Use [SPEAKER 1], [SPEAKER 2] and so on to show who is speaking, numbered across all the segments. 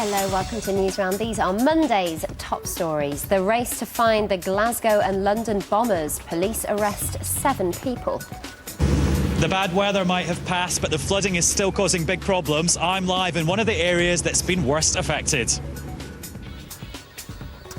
[SPEAKER 1] Hello, welcome to Newsround. These are Monday's top stories. The race to find the Glasgow and London bombers. Police arrest 7 people.
[SPEAKER 2] The bad weather might have passed, but the flooding is still causing big problems. I'm live in one of the areas that's been worst affected.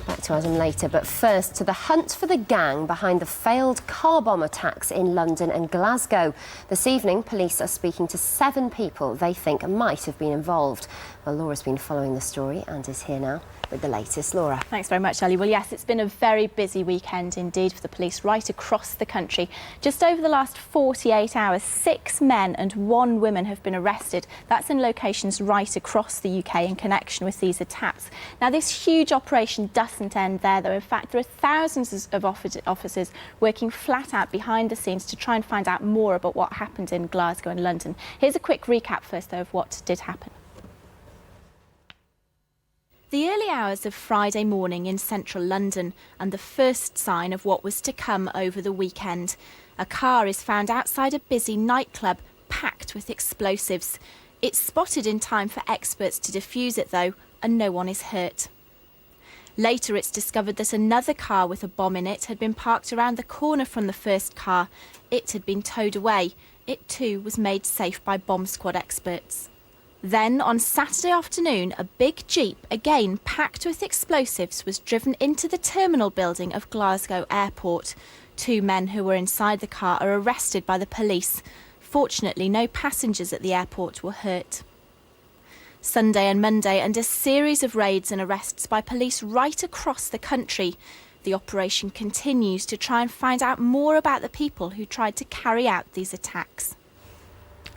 [SPEAKER 1] Back to Adam later, but first to the hunt for the gang behind the failed car bomb attacks in London and Glasgow. This evening, police are speaking to 7 people they think might have been involved. Well, Laura's been following the story and is here now with the latest. Laura.
[SPEAKER 3] Thanks very much, Ellie. Well, yes, it's been a very busy weekend indeed for the police right across the country. Just over the last 48 hours, 6 men and 1 woman have been arrested. That's in locations right across the UK in connection with these attacks. Now, this huge operation doesn't end there, though. In fact, there are thousands of officers working flat out behind the scenes to try and find out more about what happened in Glasgow and London. Here's a quick recap first, though, of what did happen. The early hours of Friday morning in central London and the first sign of what was to come over the weekend. A car is found outside a busy nightclub packed with explosives. It's spotted in time for experts to defuse it though, and no one is hurt. Later it's discovered that another car with a bomb in it had been parked around the corner from the first car. It had been towed away. It too was made safe by bomb squad experts. Then, on Saturday afternoon, a big jeep, again packed with explosives, was driven into the terminal building of Glasgow Airport. 2 men who were inside the car are arrested by the police. Fortunately, no passengers at the airport were hurt. Sunday and Monday, and a series of raids and arrests by police right across the country. The operation continues to try and find out more about the people who tried to carry out these attacks.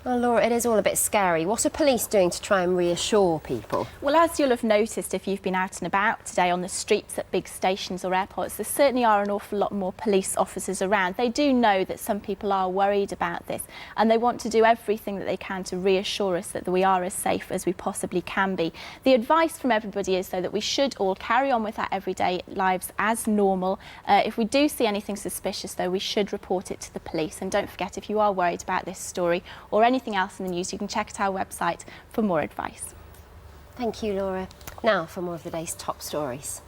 [SPEAKER 1] Well, Laura, it is all a bit scary. What are police doing to try and reassure people?
[SPEAKER 3] Well, as you'll have noticed if you've been out and about today on the streets at big stations or airports, there certainly are an awful lot more police officers around. They do know that some people are worried about this and they want to do everything that they can to reassure us that we are as safe as we possibly can be. The advice from everybody is, though, that we should all carry on with our everyday lives as normal. If we do see anything suspicious, though, we should report it to the police. And don't forget, if you are worried about this story or anything else in the news, you can check out our website for more advice.
[SPEAKER 1] Thank you, Laura. Now for more of the day's top stories.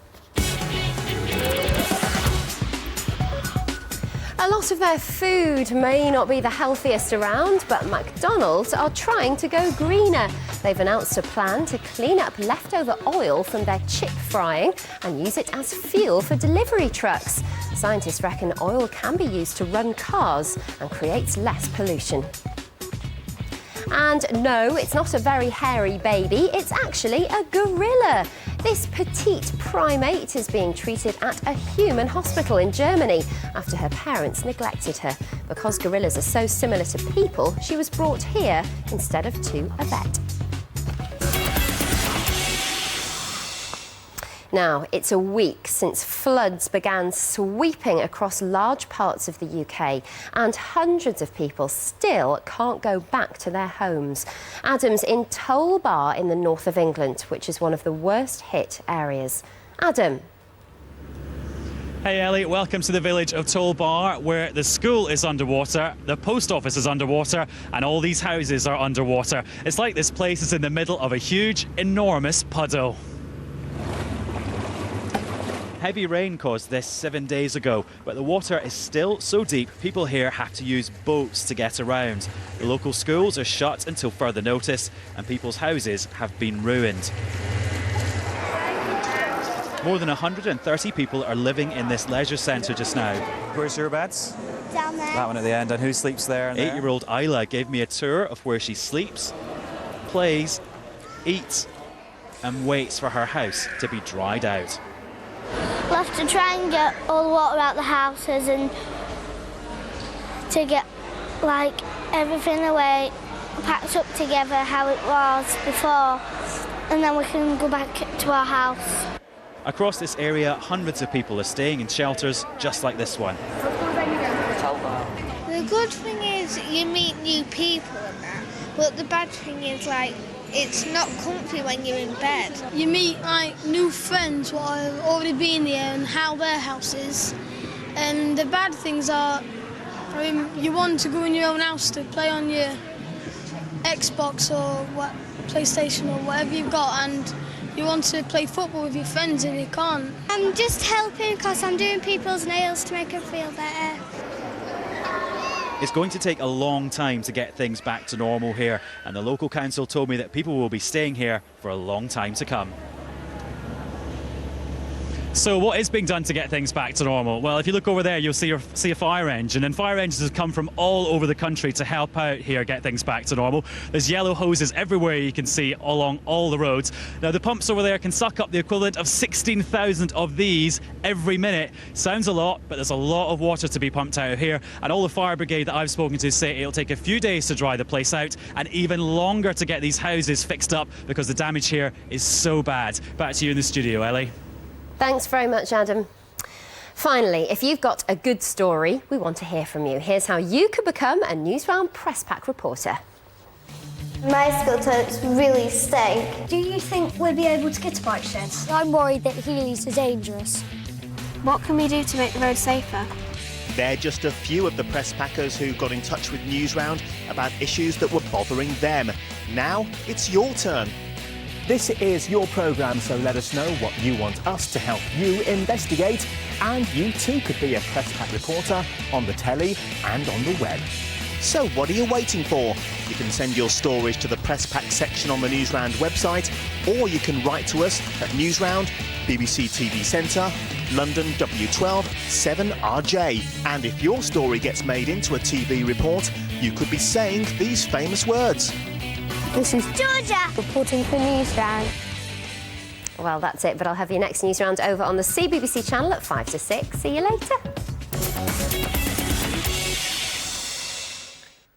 [SPEAKER 1] A lot of their food may not be the healthiest around, but McDonald's are trying to go greener. They've announced a plan to clean up leftover oil from their chip frying and use it as fuel for delivery trucks. Scientists reckon oil can be used to run cars and creates less pollution. And no, it's not a very hairy baby, it's actually a gorilla. This petite primate is being treated at a human hospital in Germany after her parents neglected her. Because gorillas are so similar to people, she was brought here instead of to a vet. Now, it's a week since floods began sweeping across large parts of the UK and hundreds of people still can't go back to their homes. Adam's in Toll Bar in the north of England, which is one of the worst hit areas. Adam.
[SPEAKER 2] Hey Ellie, welcome to the village of Toll Bar, where the school is underwater, the post office is underwater, and all these houses are underwater. It's like this place is in the middle of a huge, enormous puddle. Heavy rain caused this 7 days ago, but the water is still so deep people here have to use boats to get around. The local schools are shut until further notice and people's houses have been ruined. More than 130 people are living in this leisure centre just now.
[SPEAKER 4] Where's your beds?
[SPEAKER 5] Down there.
[SPEAKER 4] That one at the end. And who sleeps there?
[SPEAKER 2] 8-year-old Isla gave me a tour of where she sleeps, plays, eats and waits for her house to be dried out.
[SPEAKER 5] We'll have to try and get all the water out the houses and to get like everything away, packed up together how it was before, and then we can go back to our house.
[SPEAKER 2] Across this area, hundreds of people are staying in shelters just like this one.
[SPEAKER 6] The good thing is you meet new people and that, but the bad thing is like it's not comfy when you're in bed.
[SPEAKER 7] You meet like new friends what have already been there and how their house is. And the bad things are, I mean, you want to go in your own house to play on your Xbox or PlayStation or whatever you've got, and you want to play football with your friends and you can't.
[SPEAKER 5] I'm just helping because I'm doing people's nails to make them feel better.
[SPEAKER 2] It's going to take a long time to get things back to normal here, and the local council told me that people will be staying here for a long time to come. So what is being done to get things back to normal? Well, if you look over there, you'll see a fire engine, and fire engines have come from all over the country to help out here get things back to normal. There's yellow hoses everywhere you can see along all the roads. Now, the pumps over there can suck up the equivalent of 16,000 of these every minute. Sounds a lot, but there's a lot of water to be pumped out of here, and all the fire brigade that I've spoken to say it'll take a few days to dry the place out and even longer to get these houses fixed up because the damage here is so bad. Back to you in the studio, Ellie.
[SPEAKER 1] Thanks very much, Adam. Finally, if you've got a good story, we want to hear from you. Here's how you could become a Newsround Press Pack reporter.
[SPEAKER 5] My school toilets really stink.
[SPEAKER 8] Do you think we'll be able to get a bike shed?
[SPEAKER 5] I'm worried that Heelys are dangerous.
[SPEAKER 8] What can we do to make the road safer?
[SPEAKER 9] They're just a few of the press packers who got in touch with Newsround about issues that were bothering them. Now it's your turn.
[SPEAKER 10] This is your programme, so let us know what you want us to help you investigate. And you too could be a Press Pack reporter on the telly and on the web.
[SPEAKER 9] So what are you waiting for? You can send your stories to the Press Pack section on the Newsround website, or you can write to us at Newsround, BBC TV Centre, London W12 7RJ. And if your story gets made into a TV report, you could be saying these famous words.
[SPEAKER 5] This is Georgia reporting for Newsround.
[SPEAKER 1] Well, that's it, but I'll have your next Newsround over on the CBBC channel at 5 to 6. See you later.